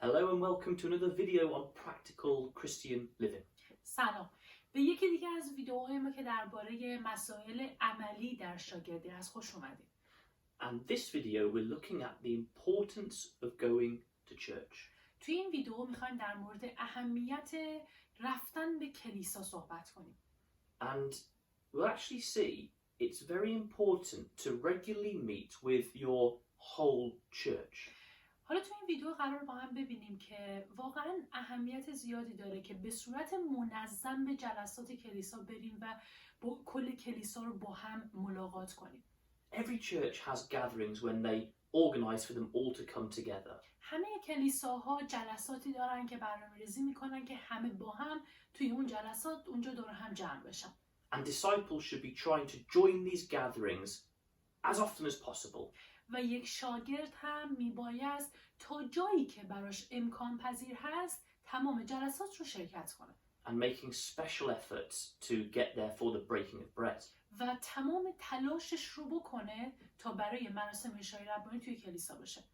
Hello and welcome to another video on practical Christian living. سلام. به یکی دیگه از ویدیوهای ما که درباره مسائل عملی در شاگردی هست خوش اومدید. And this video we're looking at the importance of going to church. توی این ویدیو میخوایم در مورد اهمیت رفتن به کلیسا صحبت کنیم. And we'll actually see it's very important to regularly meet with your whole church. حالا تو این ویدیو قرار با هم ببینیم که واقعا اهمیت زیادی داره که به صورت منظم به جلسات کلیسا بریم و با کل کلیسا رو با هم ملاقات کنیم. Every church has gatherings when they organize for them all to come together. همه کلیساها جلساتی دارن که برنامه‌ریزی میکنن که همه با هم توی اون جلسات اونجا دور هم جمع بشن. And disciples should be trying to join these gatherings as often as possible. و یک شاگرد هم میبایست تا جایی که براش امکان پذیر هست تمام جلسات رو شرکت کنه. And making special efforts to get there for the breaking of bread. و تمام تلاشش رو بکنه تا برای مراسم عشای ربانی توی کلیسا بشه.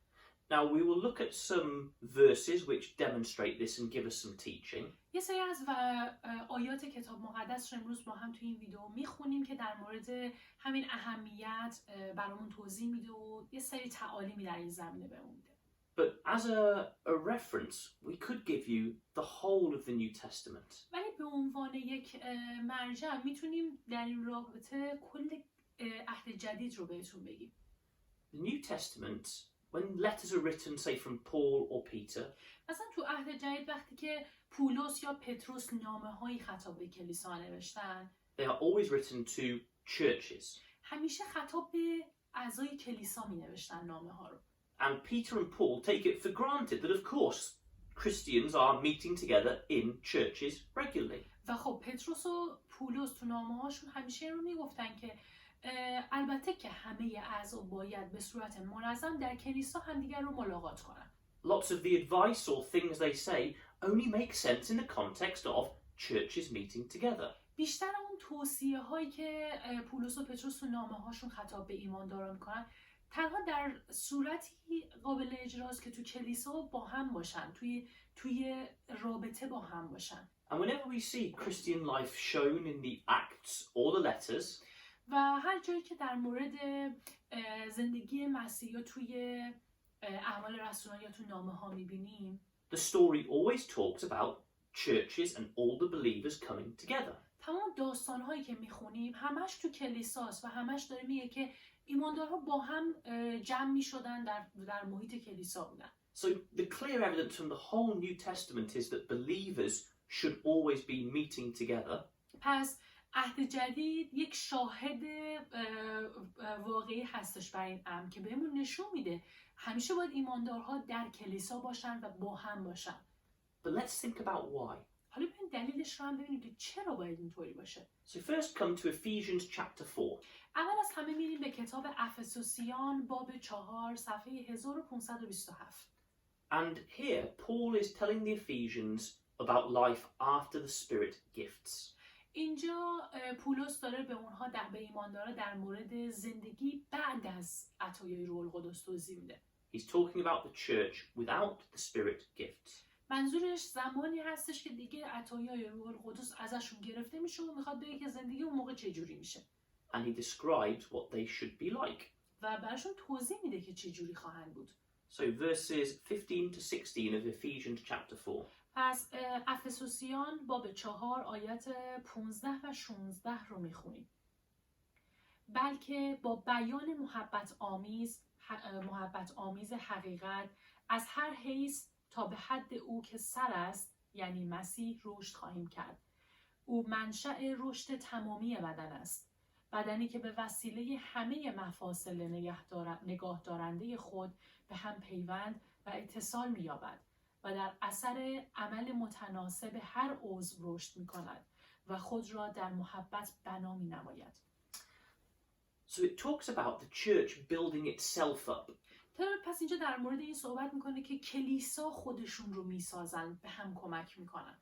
Now we will look at some verses which demonstrate this and give us some teaching. یه سری از آیات کتاب مقدس رو امروز با هم توی این ویدیو میخونیم که در مورد همین اهمیت برامون توضیح میده و یه سری تعالیمی در این زمینه بهمون میده. But as a reference, we could give you the whole of the New Testament. ولی به عنوان یک مرجع میتونیم در این رابطه کل عهد جدید رو بهتون بگیم. The New Testament, when letters are written, say from Paul or Peter, مثلا تو عهد جدید وقتی که پولس یا پتروس نامه‌هایی خطاب به کلیسا نوشتن، they are always written to churches. همیشه خطاب به اعضای کلیسا می نوشتن نامه‌ها رو. And Peter and Paul take it for granted that of course Christians are meeting together in churches regularly. و خب پتروس و پولس تو نامه‌هاشون همیشه این رو میگفتن که البته که همه اعضا باید به صورت منظم در کلیسا همدیگر رو ملاقات کنن. Lots of the advice or things they say only make sense in the context of churches meeting together. بیشتر اون توصیه هایی که پولس و پتروس تو نامه‌هاشون خطاب به ایمانداران میکنن تنها در صورتی قابل اجراست که تو کلیسا با هم باشن، توی رابطه با هم باشن. And whenever we see Christian life shown in the Acts or the letters, و هر جایی که در مورد زندگی مسیحا توی اعمال رسولان یا تو نامه ها میبینیم، the story always talks about churches and all the believers coming together. تمام داستان هایی که میخونیم همش تو کلیساست و همش داره میگه که ایماندارها با هم جمع میشدن در محیط کلیسا بودن. So the clear evidence from the whole New Testament is that believers should always be meeting together. پس عهد جدید یک شاهد واقعی هستش بر این امر که بهمون نشون میده همیشه باید ایماندارها در کلیسا باشن و با هم باشن. But let's think about why. حالا ببین دلیلش رو هم ببینیم که چرا باید اینطوری باشه. So first come to Ephesians chapter 4. اول از همه میریم به کتاب افسوسیان باب 4 صفحه 1527. And here Paul is telling the Ephesians about life after the Spirit gifts. اینجا پولس داره به اونها به ایماندارا در مورد زندگی بعد از عطایای روح القدس توضیح میده. He's talking about the church without the Spirit gifts. منظورش زمانی هستش که دیگه عطایای روح القدس ازشون گرفته میشه و میخواد بگه که زندگی اون موقع چجوری میشه. And he describes what they should be like. و براشون توضیح میده که چجوری خواهند بود. So verses 15 to 16 of Ephesians chapter 4. پس افسوسیان باب 4 آیات 15 و 16 رو میخونیم. بلکه با بیان محبت آمیز حقیقت از هر حیث تا به حد او که سر است یعنی مسیح رشد خواهیم کرد. او منشأ رشد تمامی بدن است. بدنی که به وسیله همه مفاصل نگاه دارنده خود به هم پیوند و اتصال می‌یابد و در اثر عمل متناسب هر عضو رشد می‌کند و خود را در محبت بنا می‌نماید. So it talks about the church building itself up. پس اینجا در مورد این صحبت میکنه که کلیسا خودشون رو میسازن، به هم کمک میکنن.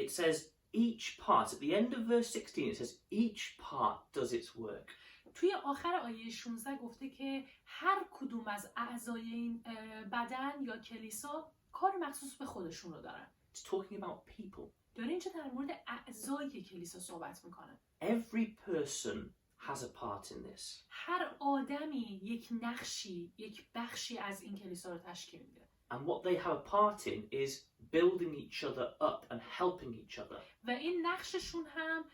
It says each part, at the end of verse 16 it says each part does its work. توی آخر آیه 16 گفته که هر کدوم از اعضای این بدن یا کلیسا کار مخصوص به خودشون رو دارن. It's talking about people. داره اینجا در مورد اعضای کلیسا صحبت میکنه. Every person has a part in this. هر آدمی یک نقشی، یک بخشی از این کلیسا رو تشکیل میده. And what they have a part in is building each other up and helping each other. و این نقششون هم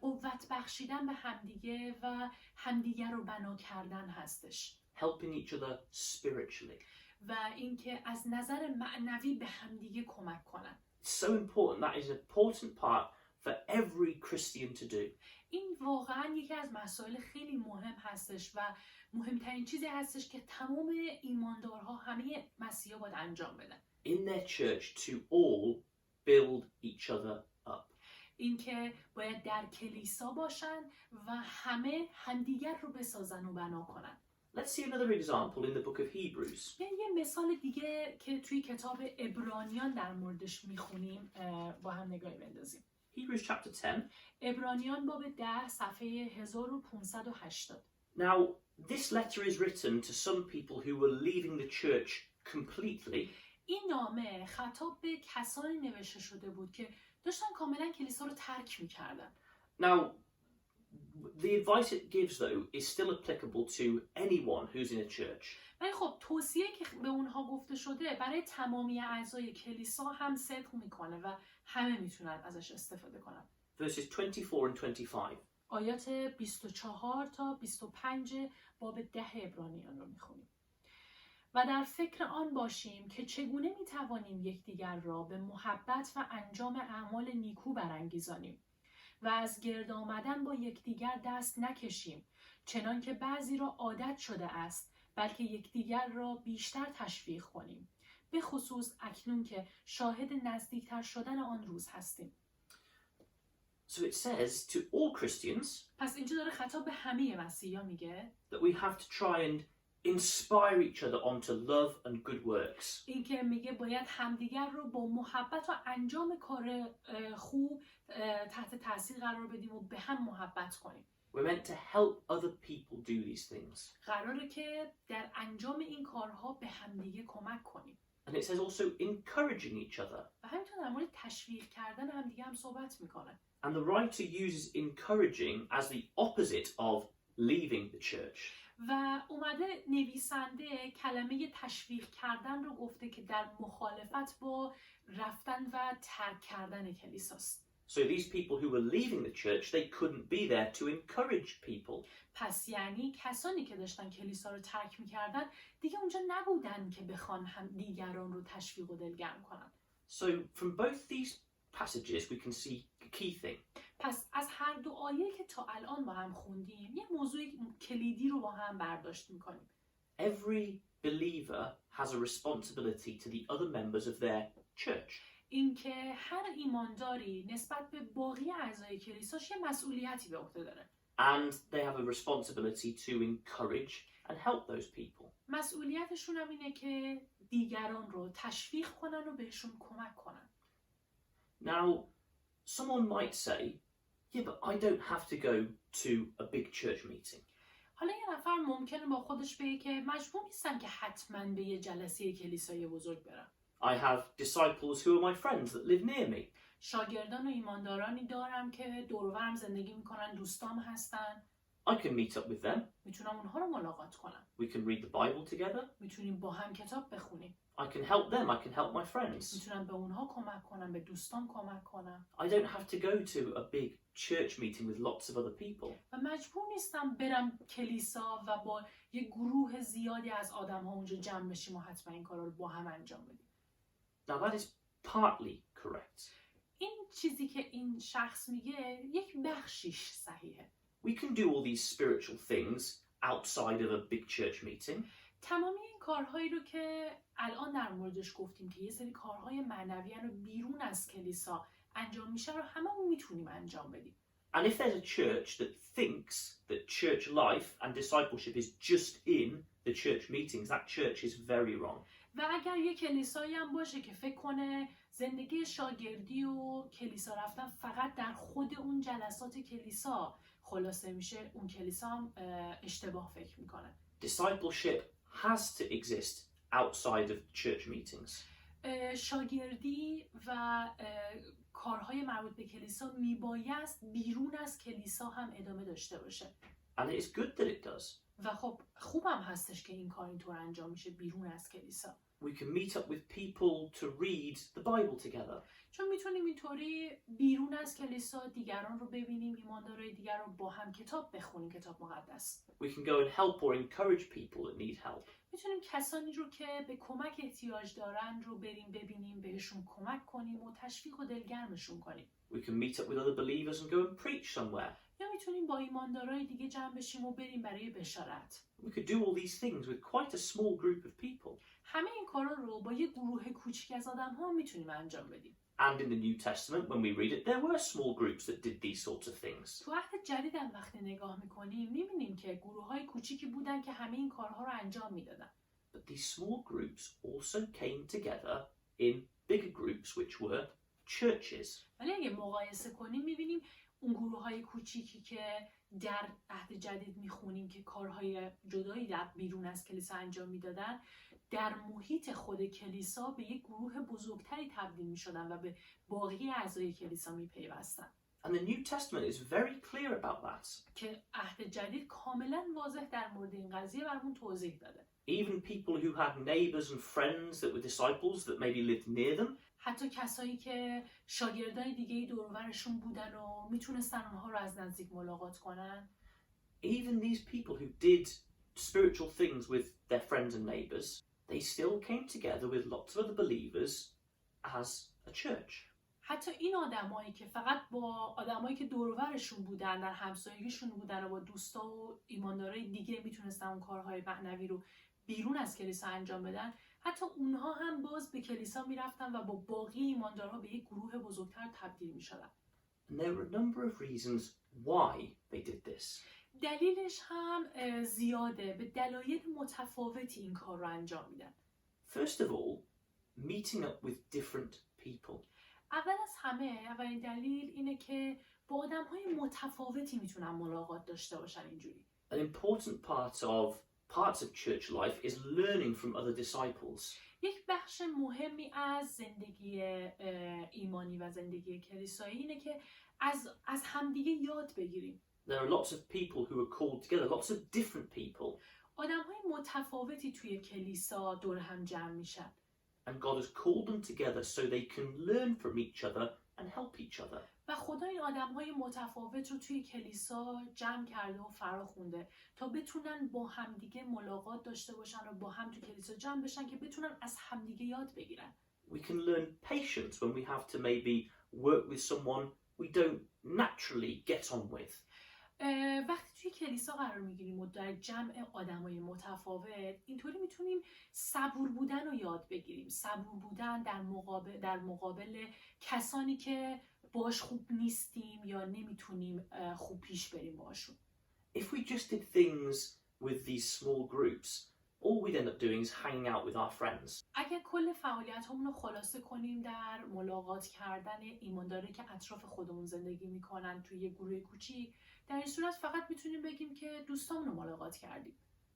قوت بخشیدن به همدیگه و همدیگه رو بنا کردن هستش. Helping each other spiritually. و اینکه از نظر معنوی به همدیگه کمک کنن. It's so important. That is an important part for every Christian to do. این واقعا یکی از مسائل خیلی مهم هستش و مهمترین چیزی هستش که تمام ایماندارها، همه مسیحا باید انجام بدن. In their church to all build each other up. اینکه باید در کلیسا باشن و همه همدیگر رو بسازن و بنا کنن. Let's see another example in the book of Hebrews. یه مثال دیگه که توی کتاب عبرانیان در موردش میخونیم با هم نگاهی بندازیم. Hebrews chapter 10. عبرانیان باب 10 صفحه 1580. Now, this letter is written to some people who were leaving the church completely. این نامه خطاب به کسانی نوشته شده بود که داشتن کاملا کلیسا رو ترک میکردن. Now, the advice it gives, though, is still applicable to anyone who's in a church. ولی خب توصیه که به اونها گفته شده برای تمامی اعضای کلیسا هم صدق میکنه و همه میتونن ازش استفاده کنن. Verses 24 and 25. آیات 24 تا 25 باب 10 عبرانیان رو میخونیم. و در فکر آن باشیم که چگونه میتوانیم یکدیگر را به محبت و انجام اعمال نیکو برانگیزانیم و از گرد آمدن با یکدیگر دست نکشیم، چنان که بعضی را عادت شده است، بلکه یکدیگر را بیشتر تشویق کنیم، به خصوص اکنون که شاهد نزدیکتر شدن آن روز هستیم. So it says to all Christians پس اینجا داره خطاب به همه مسیحیان میگه that we have to try and inspire each other onto love and good works. این که میگه باید همدیگر رو با محبت و انجام کار خوب تحت تاثیر قرار بدیم و به هم محبت کنیم. We're meant to help other people do these things. قراره که در انجام این کارها به همدیگه کمک کنیم. And it says also encouraging each other. و همینطور در مورد تشویق کردن همدیگه هم صحبت میکنه. And the writer uses encouraging as the opposite of leaving the church. و اومده نویسنده کلمه تشویق کردن رو گفته که در مخالفت با رفتن و ترک کردن کلیساست. So these people who were leaving the church, they couldn't be there to encourage people. پس یعنی کسانی که داشتن کلیسا رو ترک میکردن دیگه اونجا نبودن که بخوان هم دیگران رو تشویق و دلگرم کنن. So from both these passages we can see a key thing. پس از هر دو آیه که تا الان با هم خوندیم یه موضوع کلیدی رو با هم برداشت میکنیم. Every believer has a responsibility to the other members of their church. اینکه هر ایمانداری نسبت به باقی اعضای کلیساش یه مسئولیتی به عهده داره. And they have a responsibility to encourage and help those people. مسئولیتشون هم اینه که دیگران رو تشویق کنن و بهشون کمک کنن. Now, someone might say, yeah, but I don't have to go to a big church meeting. حالا یه نفر ممکنه با خودش بگه که مجبور نیستم که حتما به یه جلسه کلیسایی بزرگ برم. I have disciples who are my friends that live near me. شاگردان و ایماندارانی دارم که دور و برم زندگی میکنن، دوستام هستن. I can meet up with them. میتونم اونها رو ملاقات کنم. We can read the Bible together. میتونیم با هم کتاب بخونیم. I can help them. I can help my friends. میتونم به اونها کمک کنم، به دوستان کمک کنم. I don't have to go to a big church meeting with lots of other people. و مجبور نیستم برم کلیسا و با یه گروه زیادی از آدم ها اونجا جمع بشیم و حتما این کارا رو با هم انجام بدیم. Now that is partly correct. این چیزی که این شخص میگه یک بخشیش صحیحه. We can do all these spiritual things outside of a big church meeting. تمامی این کارهایی رو که الان در موردش گفتیم که یه سری کارهای معنوی رو بیرون از کلیسا انجام میشه رو هممون میتونیم انجام بدیم. And if there's a church that thinks that church life and discipleship is just in the church meetings, that church is very wrong. و اگر یه کلیسایی هم باشه که فکر کنه زندگی شاگردی و کلیسا رفتن فقط در خود اون جلسات کلیسا خلاصه میشه اون کلیسا هم اشتباه فکر میکنه. Discipleship has to exist outside of church meetings. شاگردی و کارهای مربوط به کلیسا میبایست بیرون از کلیسا هم ادامه داشته باشه. And it is good that it does. و خب خوبم هستش که این کار اینطور انجام میشه بیرون از کلیسا. We can meet up with people to read the Bible together. چون میتونیم اینطوری بیرون از کلیسا دیگران رو ببینیم، ایماندارای دیگر رو با هم کتاب بخونیم، کتاب مقدس. We can go and help or encourage people that need help. میتونیم کسانی رو که به کمک احتیاج دارن رو بریم ببینیم، بهشون کمک کنیم و تشویق و دلگرمشون کنیم. We can meet up with other believers and go and preach somewhere. یا میتونیم با ایماندارای دیگه جمع بشیم و بریم برای بشارت. We could do all these things with quite a small group of people. همه این کارا رو با یه گروه کوچیک از آدم‌ها میتونیم انجام بدیم. And in the New Testament, when we read it, there were small groups that did these sorts of things. تو عهد جدید هم وقتی نگاه میکنیم میبینیم که گروه‌های کوچیکی بودن که همه این کارها رو انجام میدادن. But these small groups also came together in bigger groups, which were churches. ولی اگه مقایسه کنیم میبینیم اون گروه‌های کوچیکی که در عهد جدید میخونیم که کارهای جدایی در بیرون از کلیسا انجام میدادن، در محیط خود کلیسا به یک گروه بزرگتری تبدیل میشدن و به باقی اعضای کلیسا میپیوستن. And the New Testament is very clear about that. که عهد جدید کاملا واضح در مورد این قضیه برامون توضیح داده. Even people who had neighbors and friends that were disciples that maybe lived near them. حتی کسایی که شاگردای دیگه دور و برشون بودن و میتونستن اونها رو از نزدیک ملاقات کنن. Even these people who did spiritual things with their friends and neighbors, they still came together with lots of other believers as a church. حتی این آدمایی که فقط با آدمایی که دور و برشون بودن، در همسایگیشون بودن و با دوستا و ایماندارای دیگه میتونستن اون کارهای معنوی رو بیرون از کلیسا انجام بدن، حتی اونها هم باز به کلیسا میرفتن و با باقی ایماندارها به یک گروه بزرگتر تبدیل میشدن. And there were a number of reasons why they did this. دلیلش هم زیاده، به دلایل متفاوتی این کار رو انجام میدن. First of all, meeting up with different people. اول از همه، اولین دلیل اینه که با آدم‌های متفاوتی میتونن ملاقات داشته باشن اینجوری. An important parts of church life is learning from other disciples. یک بخش مهمی از زندگی ایمانی و زندگی کلیسایی اینه که از همدیگه یاد بگیریم. There are lots of people who are called together, lots of different people. آدم‌های متفاوتی توی کلیسا دور هم جمع میشن. And God has called them together so they can learn from each other and help each other. و خدا این آدم‌های متفاوت رو توی کلیسا جمع کرده و فراخونده تا بتونن با همدیگه ملاقات داشته باشن و با هم تو کلیسا جمع بشن که بتونن از همدیگه یاد بگیرن. We can learn patience when we have to maybe work with someone we don't naturally get on with. وقتی توی کلیسا قرار میگیریم و در جمع آدمای متفاوت، اینطوری میتونیم صبور بودن رو یاد بگیریم. صبور بودن در مقابل کسانی که باش خوب نیستیم یا نمیتونیم خوب پیش بریم باشون. If we just did things with these small groups, all we'd end up doing is hanging out with our friends. اگر کل فعالیت‌هامون رو خلاصه کنیم در ملاقات کردن ایمانداری که اطراف خودمون زندگی میکنن توی یه گروه کوچیک، در این صورت فقط میتونیم بگیم که دوستامون رو ملاقات کردیم.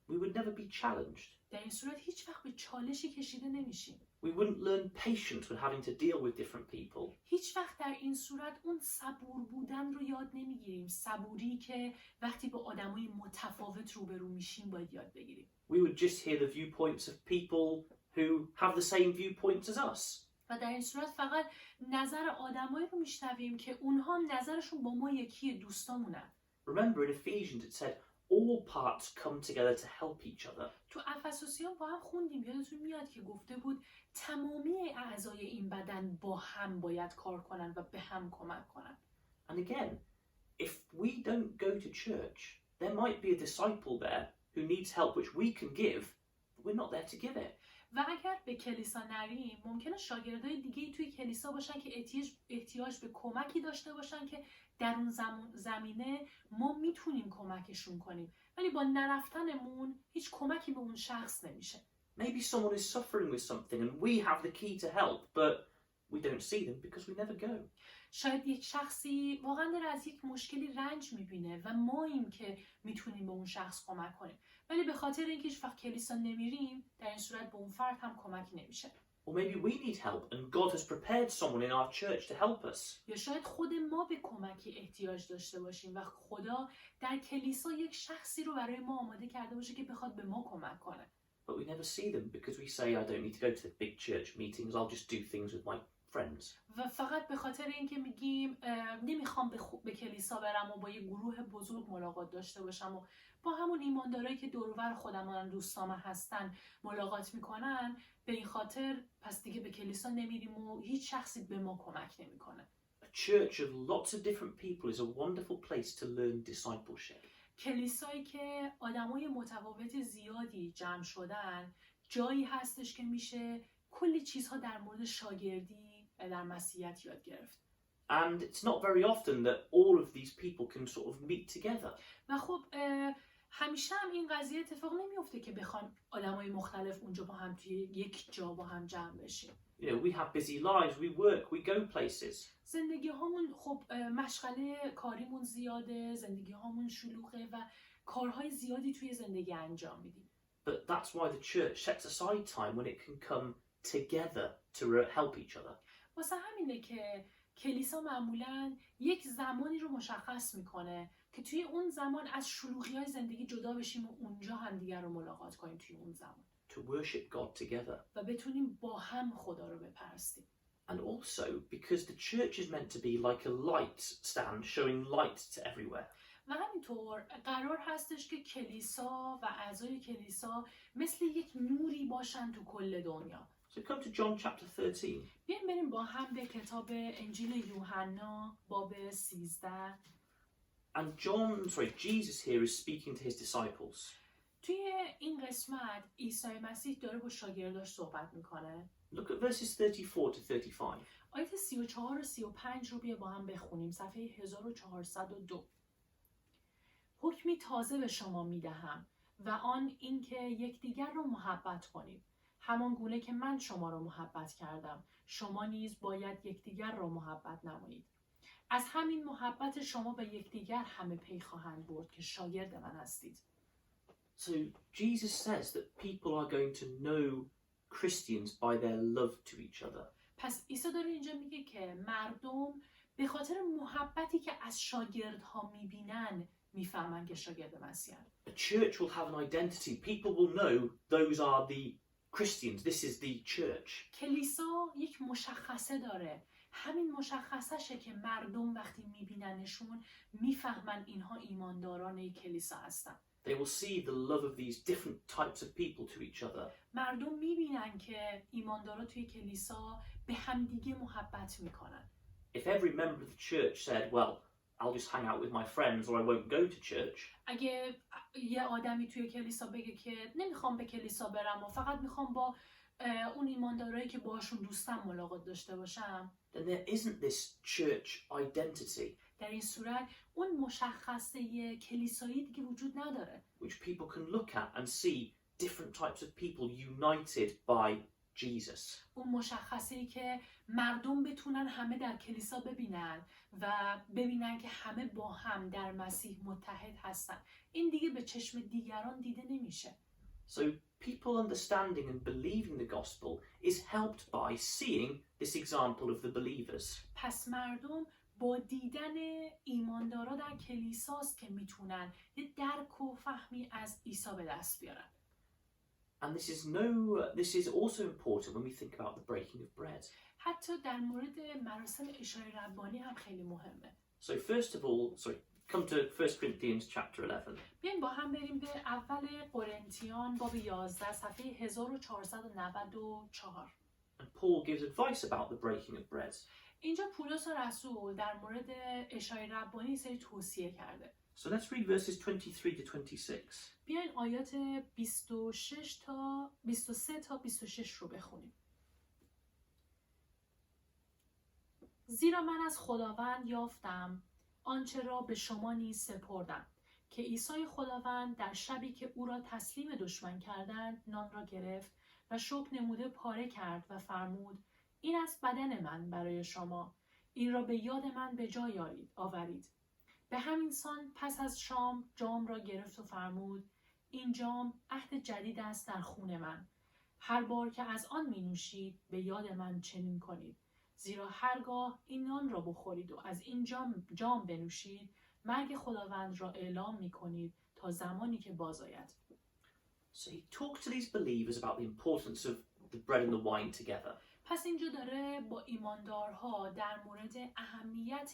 We would never be challenged. در این صورت هیچ وقت به چالشی کشیده نمیشیم. We wouldn't learn patience when having to deal with different people. هیچ وقت در این صورت اون صبور بودن رو یاد نمیگیریم. صبوری که وقتی با آدمای متفاوت روبرو میشیم باید یاد بگیریم. We would just hear the viewpoints of people who have the same viewpoints as us. و در این صورت فقط نظر آدمایی رو میشنویم که اونها نظرشون با ما یکی، دوستامونن. Remember in Ephesians it said all parts come together to help each other. تو افسوسیان با هم خوندیم، یادتون میاد که گفته بود تمامی اعضای این بدن با هم باید کار کنن و به هم کمک کنن. And again, if we don't go to church, there might be a disciple there who needs help which we can give, but we're not there to give it. و اگر به کلیسا نریم، ممکنه شاگردای دیگه توی کلیسا باشن که احتیاج به کمکی داشته باشن که در اون زمینه ما میتونیم کمکشون کنیم، ولی با نرفتنمون هیچ کمکی به اون شخص نمیشه. Maybe someone is suffering with something and we have the key to help, but we don't see them because we never go. شاید یک شخصی واقعا داره از یک مشکلی رنج میبینه و ماییم که میتونیم به اون شخص کمک کنیم، ولی به خاطر اینکه هیچ وقت کلیسا نمیریم در این صورت به اون فرد هم کمکی نمیشه. Or maybe we need help and God has prepared someone in our church to help us. یا شاید خود ما به کمکی احتیاج داشته باشیم و خدا در کلیسا یک شخصی رو برای ما آماده کرده باشه که بخواد به ما کمک کنه. But we never see them because we say, I don't need to go to the big church meetings, I'll just do things with my friends. و فقط به خاطر اینکه میگیم نمیخوام به کلیسا برم و با یه گروه بزرگ ملاقات داشته باشم و با همون ایماندارایی که دور و بر خودمون دوستام هستن ملاقات میکنن، به این خاطر پس دیگه به کلیسا نمیریم و هیچ شخصی به ما کمک نمیکنه. A church of lots of different people is a wonderful place to learn discipleship. کلیسایی که آدمای متفاوت زیادی جمع شدن جایی هستش که میشه کلی چیزها در مورد شاگردی و در مسیحیت یاد گرفت. And it's not very often that all of these people can sort of meet together. و خب همیشه هم این قضیه اتفاق نمیفته که بخوان آدمای مختلف اونجا با هم توی یک جا با هم جمع بشیم. You know, we have busy lives, we work, we go places. زندگی هامون خب مشغله کاریمون زیاده، زندگی هامون شلوغه و کارهای زیادی توی زندگی انجام میدیم. But that's why the church sets aside time when it can come together to help each other. واسه همینه که کلیسا معمولاً یک زمانی رو مشخص میکنه که توی اون زمان از شلوغی‌های زندگی جدا بشیم و اونجا هم دیگر رو ملاقات کنیم توی اون زمان. To worship God together. و بتونیم با هم خدا رو بپرستیم. And also because the church is meant to be like a light stand showing light to everywhere. و همینطور قرار هستش که کلیسا و اعضای کلیسا مثل یک نوری باشن تو کل دنیا. So come to John chapter 13. بیایم بریم با هم به کتاب انجیل یوحنا باب 13. And Jesus here is speaking to his disciples. توی این قسمت عیسی مسیح داره با شاگرداش صحبت میکنه. Look at verses 34 to 35. آیات 34 و 35 رو بیا با هم بخونیم. صفحه 1402. حکمی تازه به شما میدهم و آن اینکه یکدیگر رو محبت کنید. همان گونه که من شما را محبت کردم، شما نیز باید یکدیگر را محبت نمایید. از همین محبت شما به یکدیگر همه پی خواهند برد که شاگرد من هستید. So Jesus says that people are going to know Christians by their love to each other. پس عیسی داره اینجا میگه که مردم به خاطر محبتی که از شاگردها میبینن میفهمن که شاگرد مسیحن. A church will have an identity. People will know those are the Christians. This is the church. کلیسا یک مشخصه داره. همین مشخصشه که مردم وقتی میبیننشون میفهمن اینها ایمانداران کلیسا هستن. They will see the love of these different types of people to each other. مردم میبینن که ایماندارا توی کلیسا به همدیگه محبت میکنن. If every member of the church said, well, I'll just hang out with my friends or I won't go to church. اگه یه آدمی توی کلیسا بگه که نمیخوام به کلیسا برم و فقط میخوام با اون ایماندارایی که باهاشون دوستم ملاقات داشته باشم، then there isn't this church identity. در این صورت اون مشخصه کلیسایی دیگه وجود نداره. Which people can look at and see different types of people united by Jesus. اون مشخصه‌ای که مردم بتونن همه در کلیسا ببینن و ببینن که همه با هم در مسیح متحد هستن. این دیگه به چشم دیگران دیده نمیشه. So people understanding and believing the gospel is helped by seeing this example of the believers. پس مردم با دیدن ایماندارا در کلیساست که میتونن یه درک و فهمی از عیسی به دست بیارن. And this is also important when we think about the breaking of bread. حتی در مورد مراسم عشای ربانی هم خیلی مهمه. So first of all, come to 1 Corinthians chapter 11. بیاین با هم بریم به اول قرنتیان باب 11 صفحه 1494. And Paul gives advice about the breaking of bread. اینجا پولس رسول در مورد عشای ربانی سری توصیه کرده. So let's read verses 23 to 26. بیاین آیات 23 تا 26 رو بخونیم. زیرا من از خداوند یافتم آنچه را به شما نیز سپردم که عیسی خداوند در شبی که او را تسلیم دشمن کردند نان را گرفت و شکر نموده پاره کرد و فرمود این است بدن من برای شما. این را به یاد من به جای آورید. به همین سان پس از شام جام را گرفت و فرمود: این جام عهد جدید است در خون من. هر بار که از آن می نوشید به یاد من چنین کنید. زیرا هرگاه این نان را بخورید و از این جام بنوشید مرگ خداوند را اعلام می کنید تا زمانی که باز آید. So he talked to these believers about the importance of the bread and the wine together. پس اینجا داره با ایماندارها در مورد اهمیت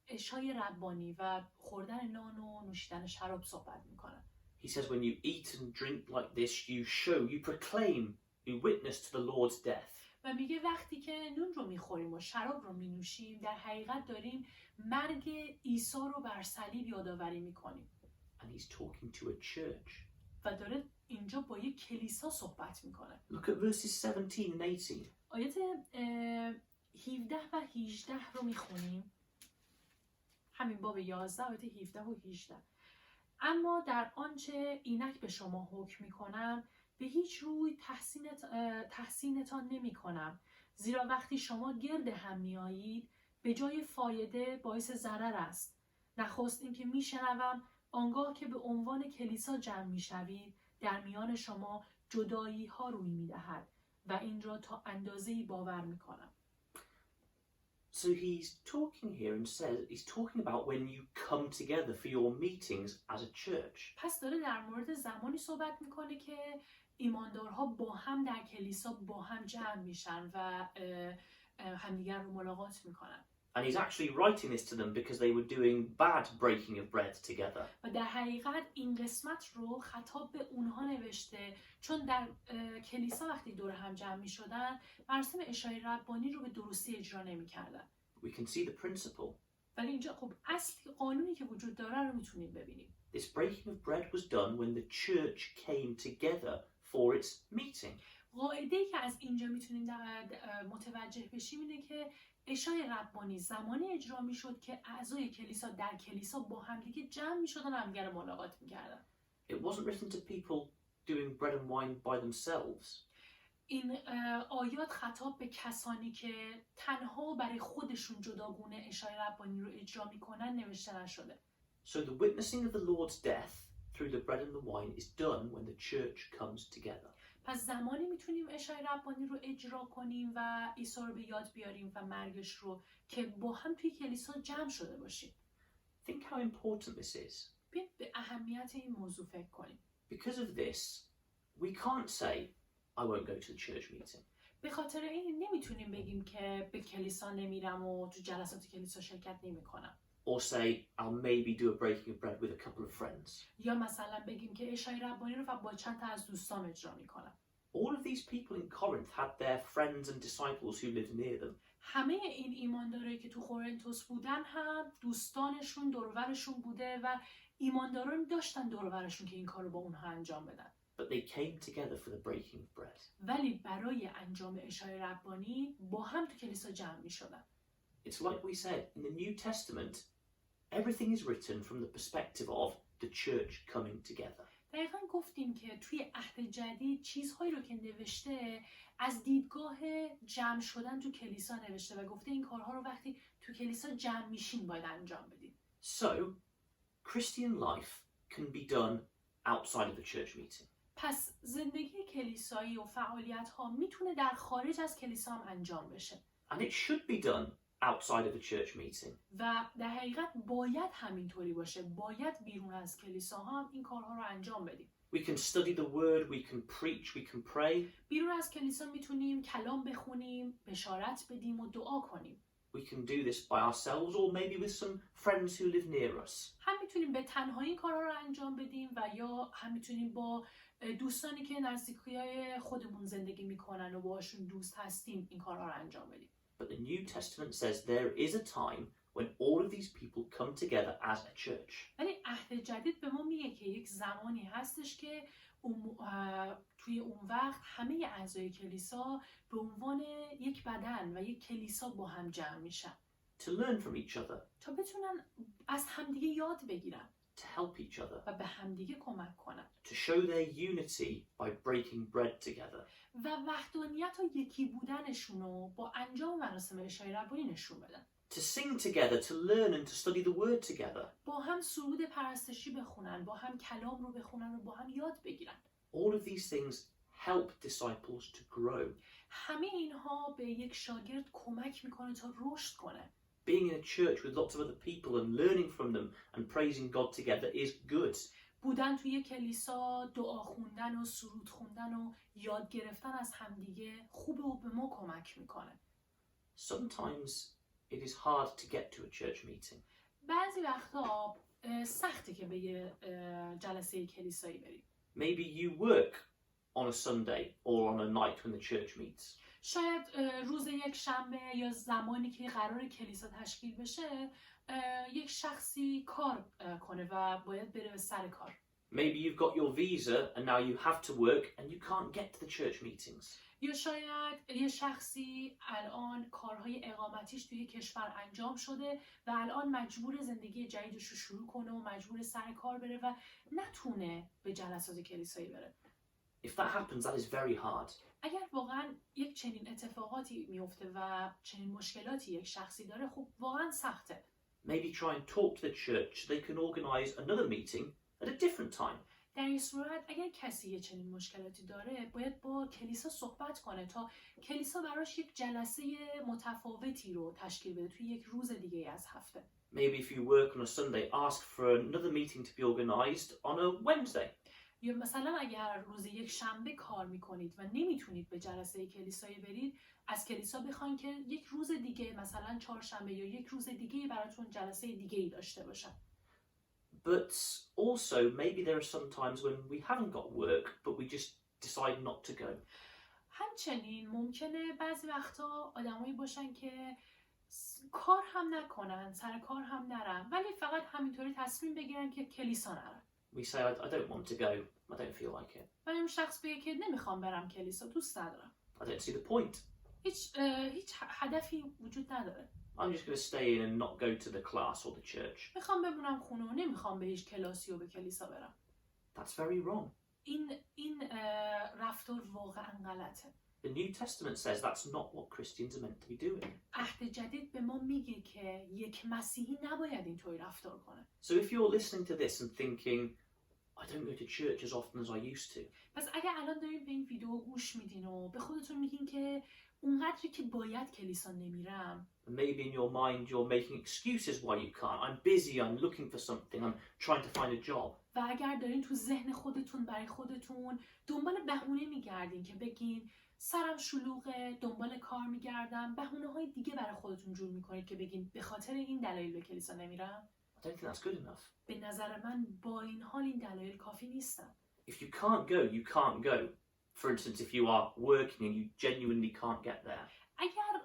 عشای ربانی و خوردن نان و نوشیدن شراب صحبت میکنه. He says when you eat and drink like this, you proclaim, you witness to the Lord's death. و میگه وقتی که نون رو میخوریم و شراب رو مینوشیم در حقیقت داریم مرگ عیسی رو بر صلیب یادآوری میکنیم. And he's talking to a church. و داره اینجا با یک کلیسا صحبت میکنه. Look at verses 17 and 18. آیات 17 و 18 رو میخونیم. همین باب 11 آیات 17 و 18. اما در آنچه اینک به شما حکم میکنم به هیچ روی تحسینتان نمی کنم. زیرا وقتی شما گرد هم می آیید به جای فایده باعث ضرر است. نخست اینکه می شنوم آنگاه که به عنوان کلیسا جمع می شوید در میان شما جدایی ها روی می دهد و این را تا اندازه‌ای باور می کنم. So he's talking here and says, he's talking about when you come together for your meetings as a church. پس داره در مورد زمانی صحبت میکنه که ایماندارها با هم در کلیسا با هم جمع میشن و همدیگر رو ملاقات میکنن. And he's actually writing this to them because they were doing bad breaking of bread together. و در حقیقت این قسمت رو خطاب به اونها نوشته چون در کلیسا وقتی دور هم جمع میشدن مراسم عشای ربانی رو به درستی اجرا نمیکردن. We can see the principle. ولی اینجا خب اصلی قانونی که وجود داره رو میتونیم ببینیم. This breaking of bread was done when the church came together for its meeting. قاعده‌ای که از اینجا میتونیم متوجه بشیم اینه که عشای ربانی زمانی اجرا میشد که اعضای کلیسا در کلیسا با همدیگه جمع میشدن و همدیگه رو ملاقات میکردن. It wasn't written to people doing bread and wine by themselves. این آیات خطاب به کسانی که تنها برای خودشون جداگونه عشای ربانی رو اجرا میکنن نوشته نشده. So the witnessing of the Lord's death through the bread and the wine is done when the church comes together. پس زمانی میتونیم عشای ربانی رو اجرا کنیم و عیسی رو به یاد بیاریم و مرگش رو که با هم توی کلیسا جمع شده باشیم. Think how important this is. بیاید به اهمیت این موضوع فکر کنیم. Because of this, we can't say, I won't go to the church meeting. به خاطر این نمیتونیم بگیم که به کلیسا نمیرم و تو جلسات کلیسا شرکت نمیکنم. Or say, I'll maybe do a breaking of bread with a couple of friends. یا مثلا بگیم که عشای ربانی رو با چند تا از دوستان اجرا میکنم. All of these people in Corinth had their friends and disciples who lived near them. همه این ایماندارایی که تو کورنتوس بودن هم دوستانشون دور و برشون بوده و ایمانداران داشتن دور و برشون که این کارو با اونها انجام بدن. But they came together for the breaking of bread. ولی برای انجام عشای ربانی با هم تو کلیسا جمع میشدن. It's like we said, in the New Testament, everything is written from the perspective of the church coming together. دقیقاً گفتیم که توی عهد جدید چیزهایی رو که نوشته از دیدگاه جمع شدن تو کلیسا نوشته و گفته این کارها رو وقتی تو کلیسا جمع میشین باید انجام بدید. So, Christian life can be done outside of the church meeting. پس زندگی کلیسایی و فعالیت‌ها میتونه در خارج از کلیسا هم انجام بشه. And it should be done outside of the church meeting. و در حقیقت باید همینطوری باشه. باید بیرون از کلیسا هم این کارها رو انجام بدیم. We can study the word, we can preach, we can pray. بیرون از کلیسا میتونیم کلام بخونیم، بشارت بدیم و دعا کنیم. We can do this by ourselves or maybe with some friends who live near us. هم میتونیم به تنهایی این کارها رو انجام بدیم و یا هم میتونیم با دوستانی که نزدیکی خودمون زندگی میکنن و باهاشون دوست هستیم این کارها رو انجام بدیم. But the New Testament says there is a time when all of these people come together as a church. ولی عهد جدید به ما میگه که یک زمانی هستش که توی اون وقت همه اعضای کلیسا به عنوان یک بدن و یک کلیسا با هم جمع میشن. To learn from each other. تا بتونن از همدیگه یاد بگیرن. To help each other. و به همدیگه کمک کنن. To show their unity by breaking bread together. و وحدانیت و یکی بودنشون رو با انجام مراسم عشای ربانی نشون بدن. To sing together, to learn and to study the word together. با هم سرود پرستشی بخونن، با هم کلام رو بخونن و با هم یاد بگیرن. All of these things help disciples to grow. همه اینها به یک شاگرد کمک میکنه تا رشد کنه. Being in a church with lots of other people and learning from them and praising God together is good. بودن توی کلیسا، دعا خوندن و سرود خوندن و یاد گرفتن از همدیگه خوبه و به ما کمک میکنه. Sometimes it is hard to get to a church meeting. بعضی وقتا سخته که به یه جلسه کلیسایی بریم. Maybe you work on a Sunday or on a night when the church meets. شاید روز یک شنبه یا زمانی که قرار کلیسا تشکیل بشه یک شخصی کار کنه و باید بره به سر کار. Maybe you've got your visa and now you have to work and you can't get to the church meetings. یا شاید یه شخصی الان کارهای اقامتیش توی کشور انجام شده و الان مجبور زندگی جدیدش رو شروع کنه و مجبور سر کار بره و نتونه به جلسات کلیسایی بره. If that happens, that is very hard. اگر واقعا یک چنین اتفاقاتی میفته و چنین مشکلاتی یک شخصی داره، خب واقعا سخته. Maybe try and talk to the church so they can organize another meeting at a different time. در این صورت اگر کسی یه چنین مشکلاتی داره باید با کلیسا صحبت کنه تا کلیسا براش یک جلسه متفاوتی رو تشکیل بده توی یک روز دیگه از هفته. Maybe if you work on a Sunday, ask for another meeting to be organized on a Wednesday. یا مثلا اگر روز یک شنبه کار میکنید و نمیتونید به جلسه کلیسایی برید، از کلیسا بخواین که یک روز دیگه مثلا چهارشنبه یا یک روز دیگه براتون جلسه دیگه‌ای داشته باشن. But also, maybe there are some times when we haven't got work, but we just decide not to go. همچنین ممکنه بعضی وقتا آدمایی باشن که کار هم نکنن، سر کار هم نرن، ولی فقط همینطوری تصمیم بگیرن که کلیسا نرن. We say, I don't want to go, I don't feel like it. ولی اون شخص بگه که نمیخوام برم کلیسا، دوست ندارم. I don't see the point. هیچ هدفی وجود نداره. I'm just going to stay in and not go to the class or the church. میخوام بمونم خونه و نمیخوام به هیچ کلاسی و به کلیسا برم. That's very wrong. این رفتار واقعا غلطه. The New Testament says that's not what Christians are meant to be doing. عهد جدید به ما میگه که یک مسیحی نباید اینطوری رفتار کنه. So if you're listening to this and thinking, I don't go to church as often as I used to. پس اگه الان دارین به این ویدیو گوش میدین و به خودتون میگین که اونقدری که باید کلیسا نمیرم. And maybe in your mind you're making excuses why you can't. I'm busy, I'm looking for something, I'm trying to find a job. و اگر دارین تو ذهن خودتون برای خودتون دنبال بهونه میگردین که بگین سرم شلوغه، دنبال کار میگردم، بهونه‌های دیگه برای خودتون جور میکنید که بگین به خاطر این دلایل به کلیسا نمیرم. I don't think that's good enough. به نظر من با این حال این دلایل کافی نیستن. If you can't go, you can't go. For instance, if you are working and you genuinely can't get there. اگر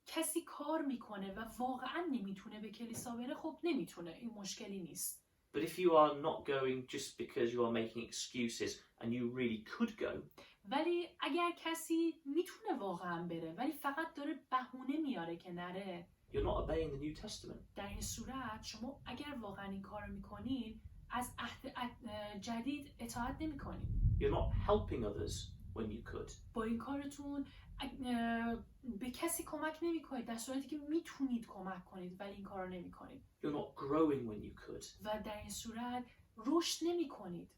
کسی کار میکنه و واقعا نمیتونه به کلیسا بره، خب نمیتونه، این مشکلی نیست. But if you are not going just because you are making excuses and you really could go. ولی اگر کسی میتونه واقعا بره ولی فقط داره بهونه میاره که نره، You're not obeying the New Testament. در این صورت شما اگر واقعا این کار میکنین از عهد جدید اطاعت نمیکنین. You're not helping others when you could. با این کارتون به کسی کمک نمیکنید در صورتی که میتونید کمک کنید ولی این کار رو نمیکنید. You're not growing when you could. و در این صورت رشد نمیکنید.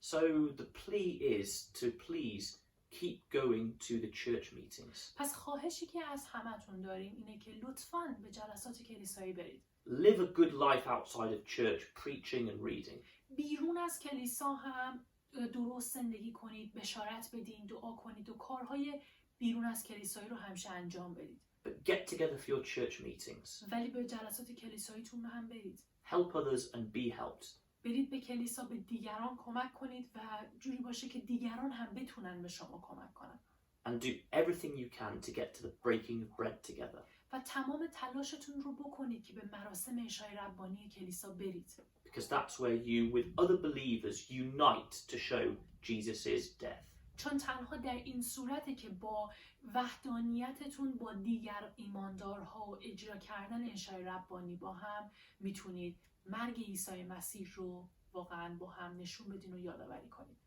So the plea is to please keep going to the church meetings. پس خواهشی که از همتون داریم اینه که لطفاً به جلسات کلیسایی برید. Live a good life outside of church, preaching and reading. بیرون از کلیسا هم درست زندگی کنید، بشارت بدین، دعا کنید و کارهای بیرون از کلیسایی رو همیشه انجام بدید. But get together for your church meetings. ولی به جلسات کلیساییتون هم برید. Help others and be helped. برید به کلیسا، به دیگران کمک کنید و جوری باشه که دیگران هم بتونن به شما کمک کنن. And do everything you can to get to the breaking of bread together. و تمام تلاشتون رو بکنید که به مراسم عشای ربانی کلیسا برید. Because that's where you, with other believers, unite to show Jesus' death. چون تنها در این صورته که با وحدانیتتون با دیگر ایماندارها و اجرا کردن عشای ربانی با هم میتونید مرگ عیسی مسیح رو واقعا با هم نشون بدین و یادآوری کنید.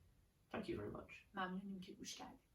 Thank you very much. ممنونیم که گوش کردید.